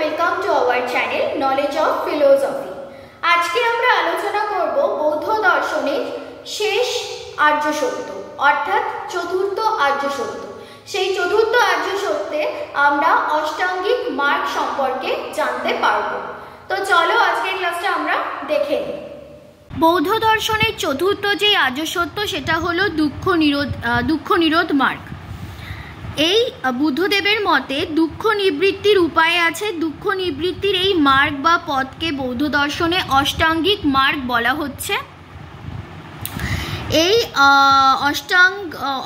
Welcome to our channel knowledge of philosophy. আজকে আমরা আলোচনা করব বৌদ্ধ দর্শনের শেষ আর্য সত্য অর্থাৎ চতুর্থ আর্য সত্য। সেই চতুর্থ আর্য সত্যে আমরা অষ্টাঙ্গিক মার্গ সম্পর্কে জানতে পারব। তো চলো আজকের ক্লাসটা আমরা দেখে নিই। বৌদ্ধ দর্শনের চতুর্থ যে আর্য সত্য সেটা হলো দুঃখ নিরোধ মার্গ। এই বুদ্ধদেবের মতে দুঃখ নিবৃত্তির উপায় আছে। দুঃখ নিবৃত্তির এই মার্গ বা পথকে বৌদ্ধ দর্শনে অষ্টাঙ্গিক মার্গ বলা হচ্ছে। এই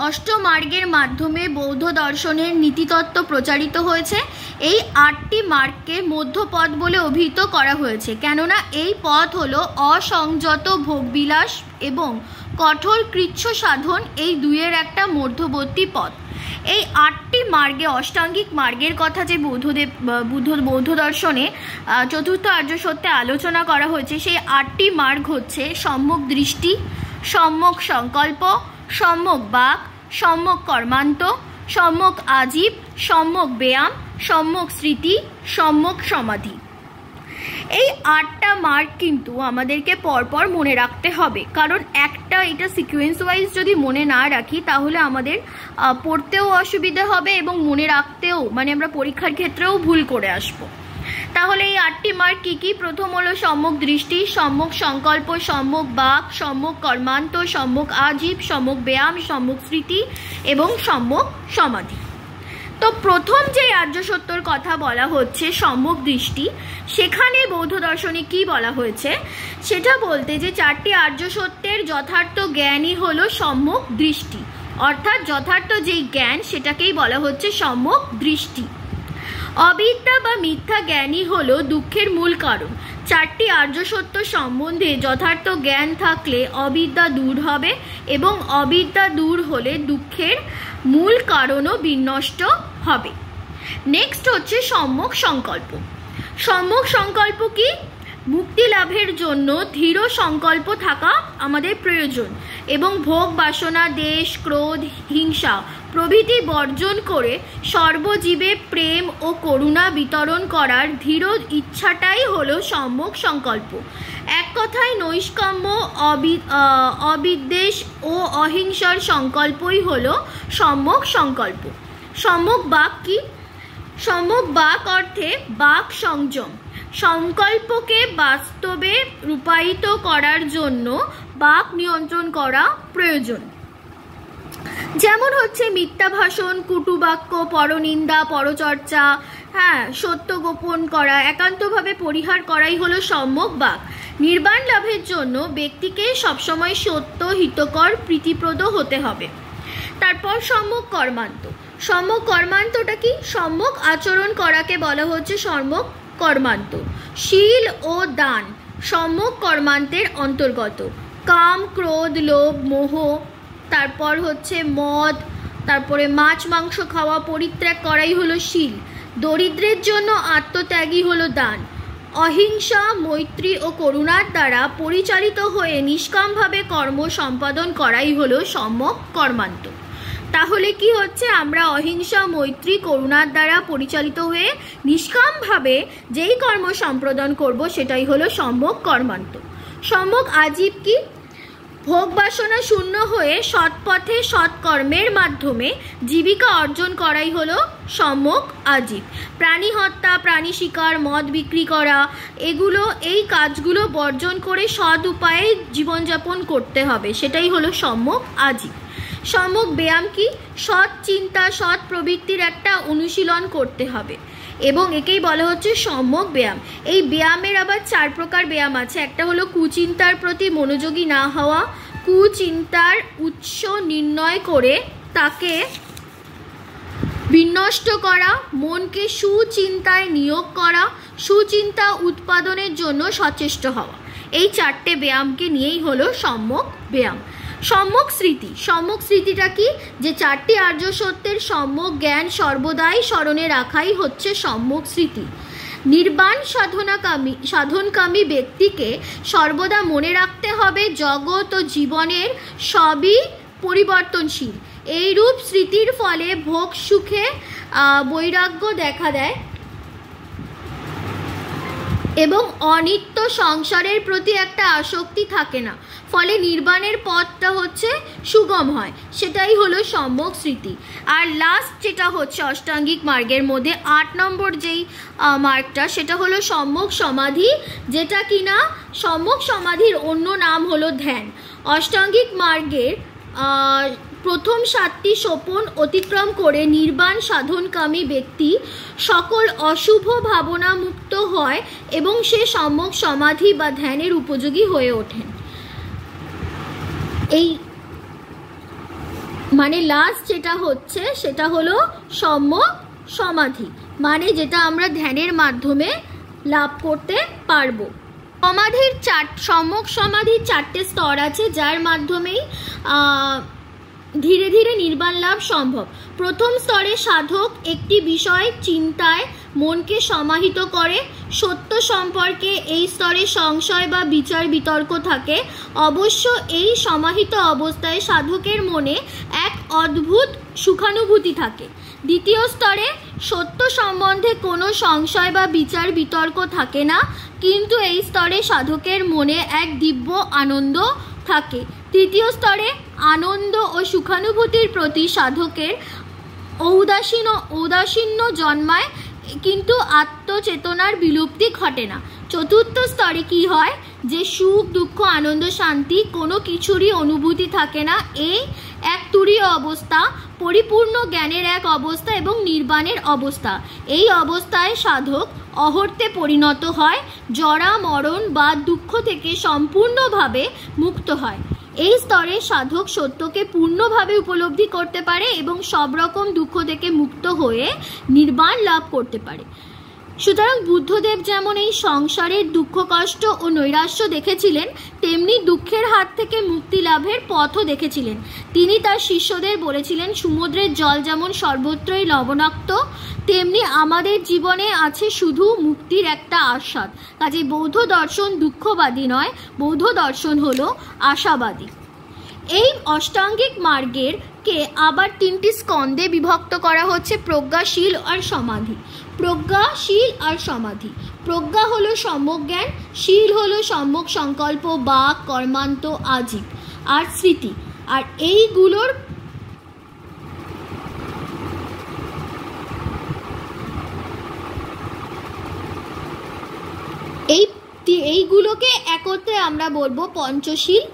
অষ্টমার্গের মাধ্যমে বৌদ্ধ দর্শনের নীতিতত্ত্ব প্রচারিত হয়েছে। এই 8টি মার্গকে মধ্যপথ বলে অভিহিত করা হয়েছে, কেননা এই পথ হলো অসংযত ভোগবিলাস এবং কঠোর কৃচ্ছ সাধন, এই দুইয়ের একটা মধ্যবর্তী পথ। এই 8টি মার্গে অষ্টাঙ্গিক মার্গের কথা যে বৌদ্ধ দর্শনে চতুর্থ আর্য সত্যে আলোচনা করা হয়েছে, সেই 8টি মার্গ হচ্ছে সম্যক দৃষ্টি, সম্যক সংকল্প, সম্যক বাক, সম্যক কর্মান্ত, সম্যক আজীব, সম্যক ব্যায়াম, সম্যক স্মৃতি, সম্যক সমাধি। এই 8টা মার্গ কিন্তু আমাদেরকে পরপর মনে রাখতে হবে, কারণ এটা সিকোয়েন্স ওয়াইজ যদি মনে না রাখি তাহলে আমাদের পড়তেও অসুবিধা হবে এবং মনে রাখতেও আমরা পরীক্ষার ক্ষেত্রেও ভুল করে আসবো। তাহলে এই 8টি মার্গ কি কি? প্রথম হলো সম্যক দৃষ্টি, সম্যক সংকল্প, সম্যক বাক, সম্যক কর্মান্ত, সম্যক আজীব, সম্যক ব্যায়াম, সম্যক স্মৃতি এবং সম্যক সমাধি। তো প্রথম যে আর্য সত্যর কথা বলা হচ্ছে সম্যক দৃষ্টি, সেখানে বৌদ্ধ দর্শনে কি বলা হয়েছে সেটা বলতে যে 4টি আর্য সত্যের যথার্থ জ্ঞানই হলো সম্যক দৃষ্টি, অর্থাৎ যথার্থ যেই জ্ঞান সেটাকেই বলা হচ্ছে সম্যক দৃষ্টি। অবিদ্যা বা মিথ্যা জ্ঞানই হলো দুঃখের মূল কারণ। 4টি আর্য সত্য সম্বন্ধে যথার্থ জ্ঞান থাকলে অবিদ্যা দূর হবে এবং অবিদ্যা দূর হলে দুঃখের মূল কারণও বিনষ্ট হবে। নেক্সট হচ্ছে সম্যক সংকল্প। সম্যক সংকল্প কি? মুক্তি লাভের জন্য দৃঢ় সংকল্প থাকা আমাদের প্রয়োজন এবং ভোগ বাসনা, দেশ, ক্রোধ, হিংসা প্রভৃতি বর্জন করে সর্বজীবে প্রেম ও করুণা বিতরণ করার দৃঢ় ইচ্ছাটাই হলো সম্যক সংকল্প। এক কথায় নৈষ্কাম্য, অবিদ্বেষ ও অহিংসার সংকল্পই হলো সম্যক সংকল্প। সম্যক বাক কি? সম্যক বাক অর্থে বাক সংযম। সংকল্পকে বাস্তবে রূপায়িত করার জন্য বাক নিয়ন্ত্রণ করা প্রয়োজন। যেমন হচ্ছে মিথ্যা ভাষণ, কুটুবাক্য, পরনিন্দা, পরচর্চা, সত্য গোপন করা, একান্তভাবে পরিহার করাই হলো সম্যক বাক। নির্বাণ লাভের জন্য ব্যক্তিকে সবসময় সত্য, হিতকর, প্রীতিপ্রদ হতে হবে। তারপর সম্যক কর্মান্ত। সম্যক কর্মান্তটা কি? সম্যক আচরণ করাকে বলা হচ্ছে সম্যক কর্মান্ত। শীল ও দান সম্যক কর্মান্তের অন্তর্গত। কাম, ক্রোধ, লোভ, মোহ, তারপর হচ্ছে মদ, তারপরে মাছ মাংস খাওয়া পরিত্যাগ করাই হলো শীল। দরিদ্রের জন্য আত্মত্যাগই হলো দান। অহিংসা, মৈত্রী ও করুণার দ্বারা পরিচালিত হয়ে নিষ্কামভাবে কর্ম সম্পাদন করাই হলো সম্যক কর্মান্ত। তাহলে কি হচ্ছে? আমরা অহিংসা, মৈত্রী, করুণার দ্বারা পরিচালিত হয়ে নিষ্কামভাবে যেই কর্ম সম্পাদন করব সেটাই হলো সম্যক কর্মান্ত। সম্যক আজীব কি? ভোগ বাসনা শূন্য হয়ে সৎপথে সৎকর্মের মাধ্যমে জীবিকা অর্জন করাই হলো সম্যক আজীব। প্রাণী হত্যা, প্রাণী শিকার, মদ বিক্রি করা, এই কাজগুলো বর্জন করে সৎ উপায়ে জীবনযাপন করতে হবে, সেটাই হলো সম্যক আজীব। সম্যক ব্যায়াম কি? সৎ চিন্তা, সৎ প্রবৃত্তির একটা অনুশীলন করতে হবে এবং একেই বলা হচ্ছে সম্যক ব্যায়াম। এই ব্যায়ামের আবার 4 প্রকার ব্যায়াম আছে। একটা হলো কুচিন্তার প্রতি মনোযোগী না হওয়া, কুচিন্তার উৎস নির্ণয় করে তাকে বিনষ্ট করা, মনকে সুচিন্তায় নিয়োগ করা, সুচিন্তা উৎপাদনের জন্য সচেষ্ট হওয়া। এই 4টে ব্যায়ামকে নিয়েই হলো সম্যক ব্যায়াম। সম্যক স্মৃতি। সম্যক স্মৃতিটা কি? যে 4টি আর্য সত্যের সম্যক জ্ঞান সর্বদাই স্মরণে রাখাই হচ্ছে সম্যক স্মৃতি। নির্বাণ সাধনকামী ব্যক্তিকে সর্বদা মনে রাখতে হবে জগৎ ও জীবনের সবই পরিবর্তনশীল। এইরূপ স্মৃতির ফলে ভোগ সুখে বৈরাগ্য দেখা দেয়। এবং অনিত্য সংসারের প্রতি একটা আসক্তি থাকে না, ফলে নির্বাণের পথটা হচ্ছে সুগম হয়, সেটাই হলো সম্যক স্মৃতি। আর লাস্ট যেটা হচ্ছে অষ্টাঙ্গিক মার্গের মধ্যে 8 নম্বর যেই মার্গটা, সেটা হলো সম্যক সমাধি, যেটা কিনা সম্যক সমাধির অন্য নাম হলো ধ্যান। অষ্টাঙ্গিক মার্গের প্রথম 7টি সোপান অতিক্রম করে নির্বাণ সাধনকামী ব্যক্তি সকল অশুভ ভাবনা মুক্ত হয় এবং সে সম্যক সমাধি বা ধ্যানের উপযোগী হয়ে ওঠেন। এই মানে লাস্ট যেটা হচ্ছে সেটা হলো সম্যক সমাধি, মানে যেটা আমরা ধ্যানের মাধ্যমে লাভ করতে পারবো। সম্যক সমাধির 4টে স্তর আছে, যার মাধ্যমেই ধীরে ধীরে নির্বাণ লাভ সম্ভব। প্রথম স্তরে সাধক একটি বিষয় চিন্তায় মনকে সমাহিত করে। সত্য সম্পর্কে এই স্তরে সংশয় বা বিচার বিতর্ক থাকে। অবশ্য এই সমাহিত অবস্থায় সাধকের মনে এক অদ্ভুত সুখানুভূতি থাকে। দ্বিতীয় স্তরে সত্য সম্বন্ধে কোনো সংশয় বা বিচার বিতর্ক থাকে না, কিন্তু এই স্তরে সাধকের মনে এক দিব্য আনন্দ থাকে। তৃতীয় স্তরে আনন্দ ও সুখানুভূতির প্রতি সাধকের ঔদাসীন্য জন্মায়, কিন্তু আত্মচেতনার বিলুপ্তি ঘটে না। চতুর্থ স্তরে কি হয় যে সুখ দুঃখ আনন্দ শান্তি কোনো কিছুরই অনুভূতি থাকে না। এই এক তুরীয় অবস্থা, পরিপূর্ণ জ্ঞানের এক অবস্থা এবং নির্বাণের অবস্থা। এই অবস্থায় সাধক অহর্তে পরিণত হয়, জরা মরণ বা দুঃখ থেকে সম্পূর্ণভাবে মুক্ত হয়। এই স্তরে সাধক সত্যকে পূর্ণভাবে উপলব্ধি করতে পারে এবং সব রকম দুঃখ থেকে মুক্ত হয়ে নির্বাণ লাভ করতে পারে। সুতরাং বুদ্ধদেব যেমন এই সংসারের দুঃখ কষ্ট ও নৈরাশ্য দেখেছিলেন, তেমনি দুঃখের হাত থেকে মুক্তি লাভের পথও দেখেছিলেন। তিনি তার শিষ্যদের বলেছিলেন, সমুদ্রের জল যেমন সর্বত্রই লবণাক্ত, তেমনি আমাদের জীবনে আছে শুধু মুক্তির একটা আস্বাদ। কাজে বৌদ্ধ দর্শন দুঃখবাদী নয়, বৌদ্ধ দর্শন হলো আশাবাদী। এই অষ্টাঙ্গিক মার্গের কে আবার 3টি স্কন্ধে বিভক্ত করা হচ্ছে, প্রজ্ঞাশীল আর সমাধি। প্রজ্ঞাশীল আর সমাধি। প্রজ্ঞা হলো সম্যক জ্ঞান, শীল হলো সম্যক সংকল্প, বাক, কর্মান্ত, আজীব আর স্মৃতি। আর এইগুলোকে একত্রে আমরা বলবো পঞ্চশীল।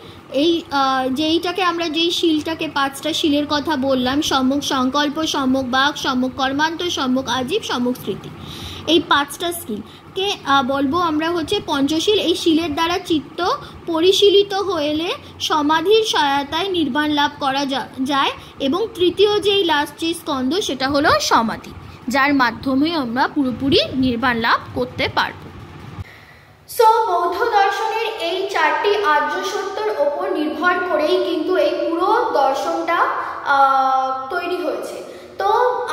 যেইটাকে আমরা যেই শিলটাকে 5টা শিলের কথা বললাম, সম্যক সংকল্প, সম্যক বাক, সম্যক কর্মান্ত, সম্যক আজীব, সম্যক স্মৃতি, এই 5টা স্কিলকে বলবো আমরা হচ্ছে পঞ্চশীল। এই শিলের দ্বারা চিত্ত পরিশীলিত হলে সমাধির সহায়তায় নির্বাণ লাভ করা যায়। এবং তৃতীয় যেই লাস্ট যে স্কন্ধ সেটা হলো সমাধি, যার মাধ্যমে আমরা পুরোপুরি নির্বাণ লাভ করতে পারবো। সো বৌদ্ধ দর্শনের এই 4টি আর্য সত্যর ওপর নির্ভর করেই কিন্তু এই পুরো দর্শনটা তৈরি হয়েছে। তো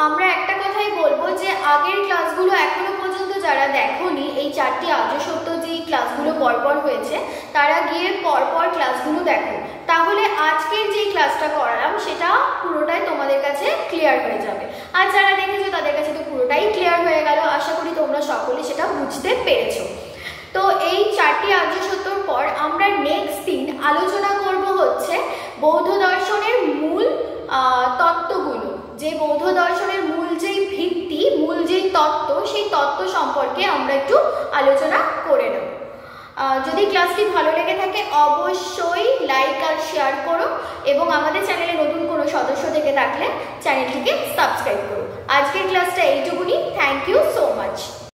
আমরা একটা কথাই বলবো যে আগের ক্লাসগুলো এখনো পর্যন্ত যারা দেখোনি, এই 4টি আর্য সত্য যেই ক্লাসগুলো পরপর হয়েছে, তারা গিয়ে পরপর ক্লাসগুলো দেখো, তাহলে আজকের যেই ক্লাসটা করালাম সেটা পুরোটাই তোমাদের কাছে ক্লিয়ার হয়ে যাবে। আর যারা দেখেছো তাদের কাছে তো পুরোটাই ক্লিয়ার হয়ে গেল। আশা করি তোমরা সকলে সেটা বুঝতে পেরেছো। তো এই 4টি আর্য সত্যর পর আমরা নেক্সট দিন আলোচনা করব হচ্ছে বৌদ্ধ দর্শনের মূল তত্ত্বগুলো, যে বৌদ্ধ দর্শনের মূল যেই ভিত্তি, মূল যেই তত্ত্ব, সেই তত্ত্ব সম্পর্কে আমরা একটু আলোচনা করে নেব। যদি ক্লাসটি ভালো লেগে থাকে অবশ্যই লাইক আর শেয়ার করো, এবং আমাদের চ্যানেলে নতুন কোনো সদস্য থেকে থাকলে চ্যানেলটিকে সাবস্ক্রাইব করো। আজকের ক্লাসটা এইটুকুনি। Thank you so much.